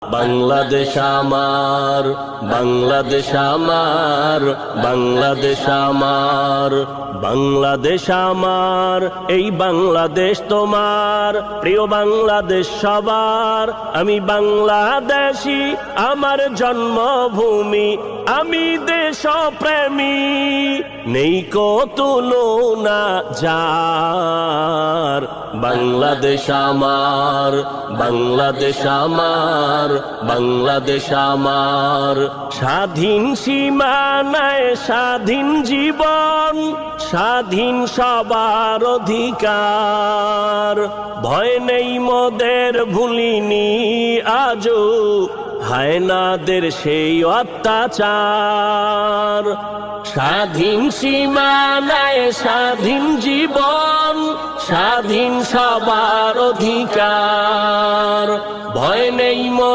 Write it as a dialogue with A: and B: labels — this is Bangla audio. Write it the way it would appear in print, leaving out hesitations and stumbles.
A: বাংলাদেশ আমার, বাংলাদেশ আমার, বাংলাদেশ আমার, বাংলাদেশ আমার, এই বাংলাদেশ তোমার। প্রিয় বাংলাদেশ সবার, আমি বাংলাদেশী, আমার জন্মভূমি, আমি দেশপ্রেমী। নেই কো তুলনা যার, বাংলাদেশ আমার, বাংলাদেশ আমার, বাংলাদেশ আমার। স্বাধীন সীমানায় স্বাধীন জীবন, স্বাধীন সবার অধিকার। ভয় নেই মোদের, ভুলিনি আজও হায়নাদের সেই অত্যাচার। স্বাধীন সীমানায় স্বাধীন জীবন, স্বাধীন সবার অধিকার। ভয় নেই মোদের।